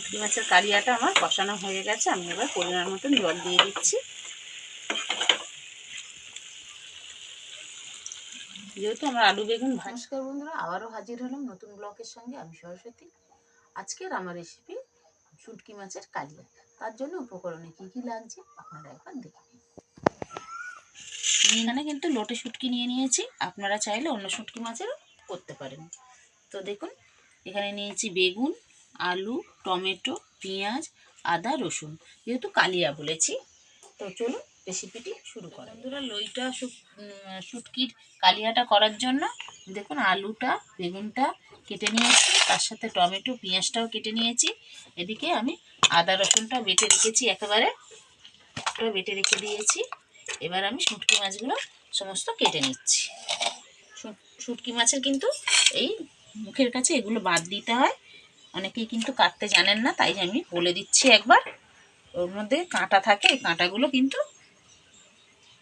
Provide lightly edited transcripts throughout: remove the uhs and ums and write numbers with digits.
শুটকি মাছের কালিয়াটা আমার কষানো হয়ে গেছে। আমি এবার পরিমাণ মতন জল দিয়ে দিচ্ছি। যেহেতু আমার আলু বেগুন ভাজা। নমস্কার বন্ধুরা, আবারও হাজির হলাম নতুন ব্লগের সঙ্গে। আমি সরস্বতী। আজকের আমার রেসিপি শুটকি মাছের কালিয়া। তার জন্য উপকরণে কী কী লাগছে আপনারা একবার দেখে নিন। এখানে কিন্তু লোটে শুটকি নিয়ে নিয়েছি, আপনারা চাইলে অন্য শুটকি মাছেরও করতে পারেন। তো দেখুন, এখানে নিয়েছি বেগুন, আলু, টমেটো, পেঁয়াজ, আদা, রসুন, যেহেতু কালিয়া বলেছি। তো চলুন রেসিপিটি শুরু করা। বন্ধুরা, লইটা শুটকির কালিয়াটা করার জন্য দেখুন আলুটা বেগুনটা কেটে নিয়েছি, তার সাথে টমেটো পেঁয়াজটাও কেটে নিয়েছি। এদিকে আমি আদা রসুনটা বেটে রেখেছি, একেবারে বেটে রেখে দিয়েছি। এবার আমি শুটকি মাছগুলো সমস্ত কেটে নিচ্ছি। শুটকি মাছের কিন্তু এই মুখের কাছে এগুলো বাদ দিতে হয়, অনেকেই কিন্তু কাটতে জানেন না, তাই আমি বলে দিচ্ছি একবার। ওর মধ্যে কাঁটা থাকে, এই কাঁটাগুলো কিন্তু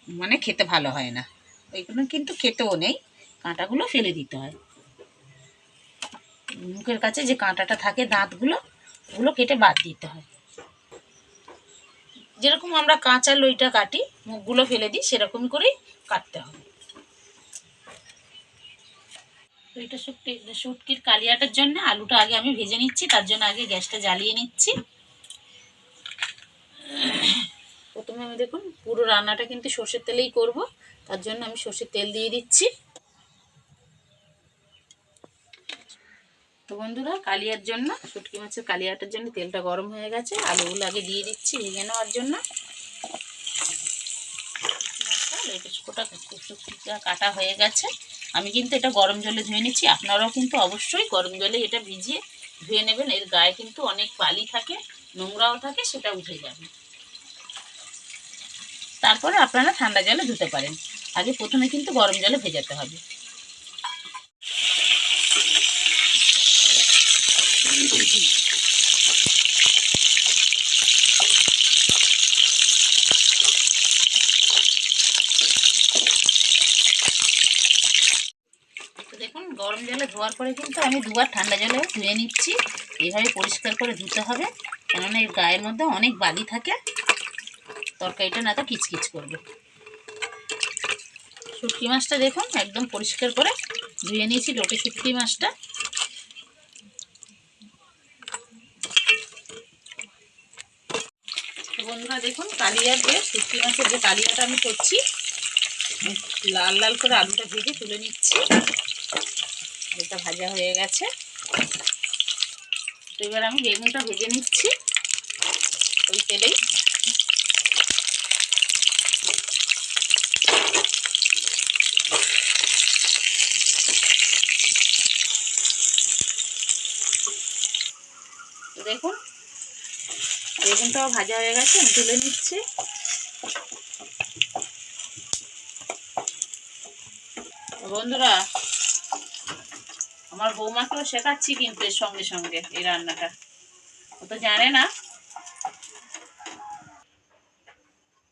মানে খেতে ভালো হয় না, ওইগুলো কিন্তু খেতেও নেই, কাঁটাগুলো ফেলে দিতে হয়। মুখের কাছে যে কাঁটাটা থাকে দাঁতগুলো, ওগুলো কেটে বাদ দিতে হয়। যেরকম আমরা কাঁচা লইটা কাটি, মুখগুলো ফেলে দিই, সেরকম করেই কাটতে হবে। লইটা শুটকির কালিয়াটার জন্য আলুটা আগে আমি ভেজে নিচ্ছি, তার জন্য আগে গ্যাসটা জ্বালিয়ে নিচ্ছি। প্রথমে আমি দেখুন পুরো রান্নাটা কিন্তু সর্ষের তেলেই করব, তার জন্য আমি সর্ষের তেল দিয়ে দিচ্ছি। তো বন্ধুরা, কালিয়ার জন্য শুটকি মাছের কালিয়াটার জন্য তেলটা গরম হয়ে গেছে, আলুগুলো আগে দিয়ে দিচ্ছি ভেজে নেওয়ার জন্য। শুটকিটা কাটা হয়ে গেছে, আমি কিন্তু এটা গরম জলে ধুয়ে নিচ্ছি। আপনারাও কিন্তু অবশ্যই গরম জলে এটা ভিজিয়ে ধুয়ে নেবেন, এর গায়ে কিন্তু অনেক বালি থাকে, নোংরাও থাকে, সেটা উঠে যাবে। তারপরে আপনারা ঠান্ডা জলে ধুতে পারেন, আগে প্রথমে কিন্তু গরম জলে ভেজাতে হবে। দেখুন গরম জলে ধোয়ার পরে কিন্তু আমি দুবার ঠান্ডা জলে ধুয়ে নিচ্ছি। এইভাবে পরিষ্কার করে ধুতে হবে, কেননা এর গায়ের মধ্যে অনেক বালি থাকে, তরকারিটা না তো কিচকিচ করবে। শুটকি মাছটা দেখুন একদম পরিষ্কার করে ধুয়ে নিয়েছি, লোটে শুটকি মাছটা। বন্ধুরা দেখুন, কালিয়ার যে শুটকি মাছের যে কালিয়াটা আমি করছি, লাল লাল করে আলুটা ভেজে তুলে নিচ্ছি। এটা ভাজা হয়ে গেছে। তো এবার আমি বেগুনটা ভেজে নিচ্ছি ওই তেলেই। দেখুন বেগুনটাও ভাজা হয়ে গেছে, আমি তুলে নিচ্ছি। বন্ধুরা, আমার বৌমাকেও শেখাচ্ছি কিন্তু এর সঙ্গে সঙ্গে এই রান্নাটা, ও তো জানে না।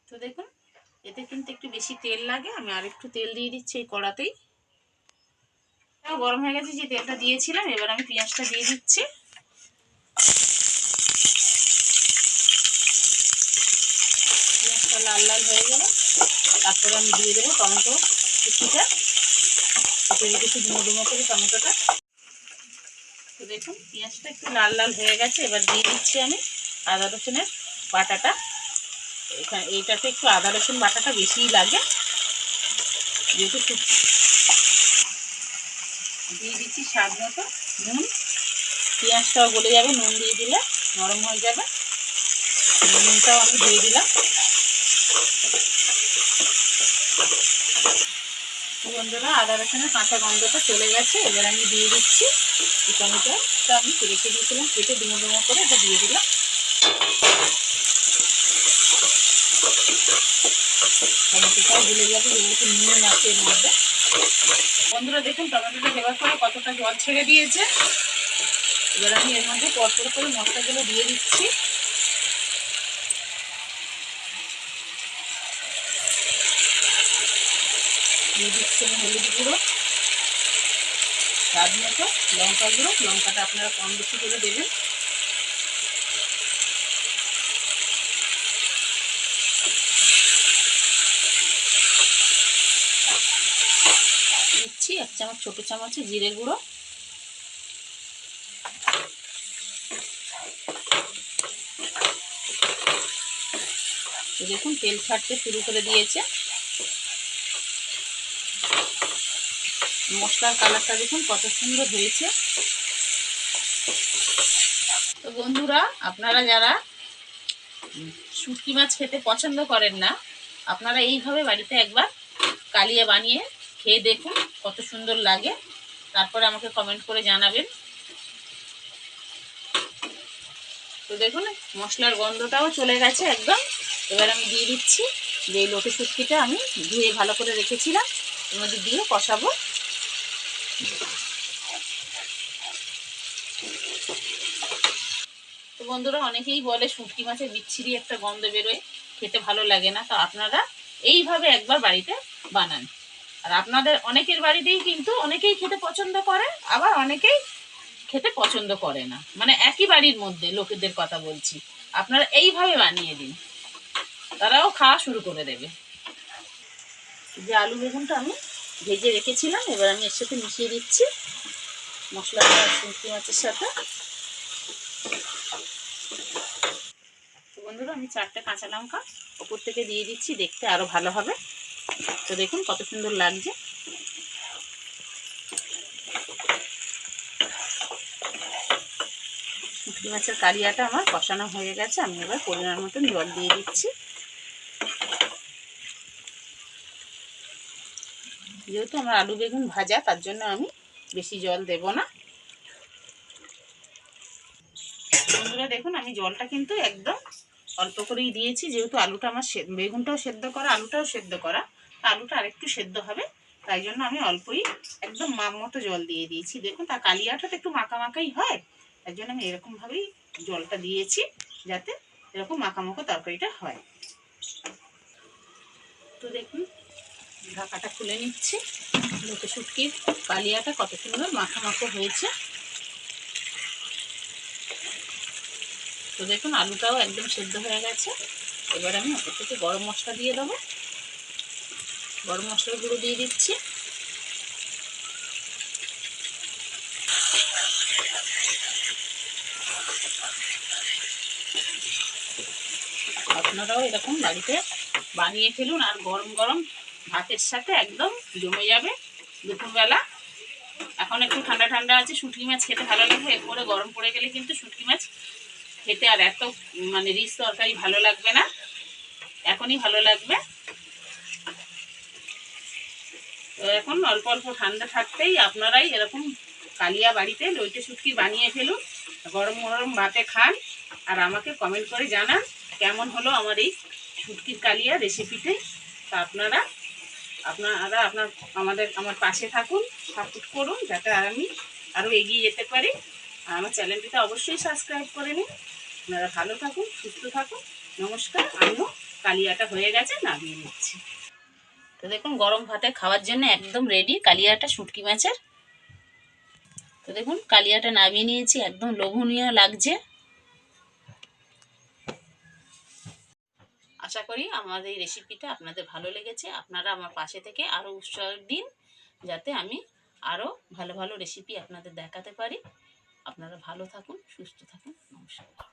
তো দেখুন এতে কিন্তু একটু বেশি তেল লাগে, আমি আর একটু তেল দিয়ে দিচ্ছি এই কড়াতেই। গরম হয়ে গেছে, যে তেলটা দিয়েছিলাম, এবার আমি পেঁয়াজটা দিয়ে দিচ্ছি। পেঁয়াজটা লাল লাল হয়ে গেল, তারপরে আমি দিয়ে দেবো টমেটো কুচিটা, কেটে রেখেছি ডুমো ডুমো করে টমেটোটা। তো দেখুন পেঁয়াজটা একটু লাল লাল হয়ে গেছে, এবার দিয়ে দিচ্ছি আমি আদা রসুনের বাটাটা। এখানে এইটাতে একটু আদা রসুন বাটাটা বেশিই লাগে, যেহেতু দিয়ে দিচ্ছি স্বাদ মতো নুন। পেঁয়াজটাও গলে যাবে, নুন দিয়ে দিলে নরম হয়ে যাবে। নুনটাও আমি দিয়ে দিলাম। বন্ধুরা, আদা রসুনের কাঁচা গন্ধটা চলে গেছে, এবার আমি দিয়ে দিচ্ছি টমেটোটা আমি রেখে দিয়েছিলাম, কেটে ডুমো ডুমো করে এটা দিয়ে দিলাম। টমেটোটাও গলে যাবে, যেহেতু নুন আছে এর মধ্যে। বন্ধুরা দেখুন টমেটোটা দেওয়ার পরে কতটা জল ছেড়ে দিয়েছে। এবার আমি এর মধ্যে পরপর করে মশলাগুলো দিয়ে দিচ্ছি। দিয়ে দিচ্ছি আমি হলুদ গুঁড়ো, স্বাদ মতো লঙ্কা গুঁড়ো, লঙ্কাটা আপনারা কম বেশি করে দেবেন। চামচ ছোটো চামচে জিরে গুঁড়ো, তো দেখুন তেল ছাড়তে শুরু করে দিয়েছে। মশলার কালারটা দেখুন কত সুন্দর হয়েছে। তো বন্ধুরা, আপনারা যারা শুটকি মাছ খেতে পছন্দ করেন না, আপনারা এইভাবে বাড়িতে একবার কালিয়া বানিয়ে খেয়ে দেখুন কত সুন্দর লাগে, তারপরে আমাকে কমেন্ট করে জানাবেন। তো দেখুন মশলার গন্ধটাও চলে গেছে একদম। এবার আমি দিয়ে দিচ্ছি যে লোটে শুটকিটা আমি ধুয়ে ভালো করে রেখেছিলাম, এর মধ্যে দিয়ে কষাবো। তো বন্ধুরা, অনেকেই বলে শুটকি মাছের বিচ্ছিরি একটা গন্ধ বেরোয়, খেতে ভালো লাগে না। তো আপনারা এইভাবে একবার বাড়িতে বানান। আর আপনাদের অনেকের বাড়িতেই কিন্তু অনেকেই খেতে পছন্দ করে, আবার অনেকেই খেতে পছন্দ করে না, মানে একই বাড়ির মধ্যে লোকেদের কথা বলছি। আপনারা এইভাবে বানিয়ে দিন, তারাও খাওয়া শুরু করে দেবে। যে আলু বেগুনটা আমি ভেজে রেখেছিলাম, এবার আমি এর সাথে মিশিয়ে দিচ্ছি মশলাটা শুটকি মাছের সাথে। বন্ধুরা, আমি 4টে কাঁচা লঙ্কা ওপর থেকে দিয়ে দিচ্ছি, দেখতে আরো ভালো হবে। তো দেখুন কত সুন্দর লাগছে। শুটকি মাছের কালিয়াটা আমার কষানো হয়ে গেছে, আমি এবার পরিমাণ মতন জল দিয়ে দিচ্ছি। যেহেতু আমার আলু বেগুন ভাজা, তার জন্য আমি বেশি জল দেব না। বন্ধুরা দেখুন, আমি জলটা কিন্তু একদম অল্প করেই দিয়েছি, যেহেতু আলুটা আমার বেগুনটাও সেদ্ধ করা, আলুটাও সেদ্ধ করা, আলুটা আরেকটু সেদ্ধ হবে, তাই জন্য আমি অল্পই একদম মাপ মতো জল দিয়ে দিয়েছি। দেখুন তার কালিয়াটা তো একটু মাখা মাখাই হয়, তার জন্য আমি এরকমভাবেই জলটা দিয়েছি, যাতে এরকম মাখামাখো তরকারিটা হয়। তো দেখুন ঢাকাটা খুলে নিচ্ছি, লোটে শুটকির কালিয়াটা কত সুন্দর মাখামাখো হয়েছে। তো দেখুন আলুটাও একদম সেদ্ধ হয়ে গেছে। এবার আমি ওপর থেকে গরম মশলা দিয়ে দেবো, গরম মশলার গুঁড়ো দিয়ে দিচ্ছি। আপনারাও এরকম বাড়িতে বানিয়ে ফেলুন, আর গরম গরম ভাতের সাথে একদম জমে যাবে দুপুরবেলা। এখন একটু ঠান্ডা ঠান্ডা আছে, শুটকি মাছ খেতে ভালো লাগে, এরপরে গরম পড়ে গেলে কিন্তু শুটকি মাছ খেতে আর এত মানে রিচ তরকারি ভালো লাগবে না, এখনই ভালো লাগবে। তো এখন অল্প অল্প ঠান্ডা থাকতেই আপনারাই এরকম কালিয়া বাড়িতে লইটে শুটকি বানিয়ে ফেলুন, গরম গরম ভাতে খান, আর আমাকে কমেন্ট করে জানান কেমন হলো আমার এই শুটকির কালিয়া রেসিপিতে। তা আপনারা আমার পাশে থাকুন, সাপোর্ট করুন, যাতে আমি আরও এগিয়ে যেতে পারি। আর আমার চ্যানেলটিতে অবশ্যই সাবস্ক্রাইব করে নিন। আপনারা ভালো থাকুন, সুস্থ থাকুন। নমস্কার। আমিও কালিয়াটা হয়ে গেছে, নামিয়ে নিচ্ছি। তো দেখুন গরম ভাতে খাওয়ার জন্য একদম রেডি কালিয়াটা শুটকি মাছের। তো দেখুন কালিয়াটা নামিয়ে নিয়েছি, একদম লোভনীয় লাগছে। আশা করি আমার এই রেসিপিটা আপনাদের ভালো লেগেছে। আপনারা আমার পাশে থেকে আরও উৎসাহ দিন, যাতে আমি আরও ভালো ভালো রেসিপি আপনাদের দেখাতে পারি। আপনারা ভালো থাকুন, সুস্থ থাকুন। নমস্কার।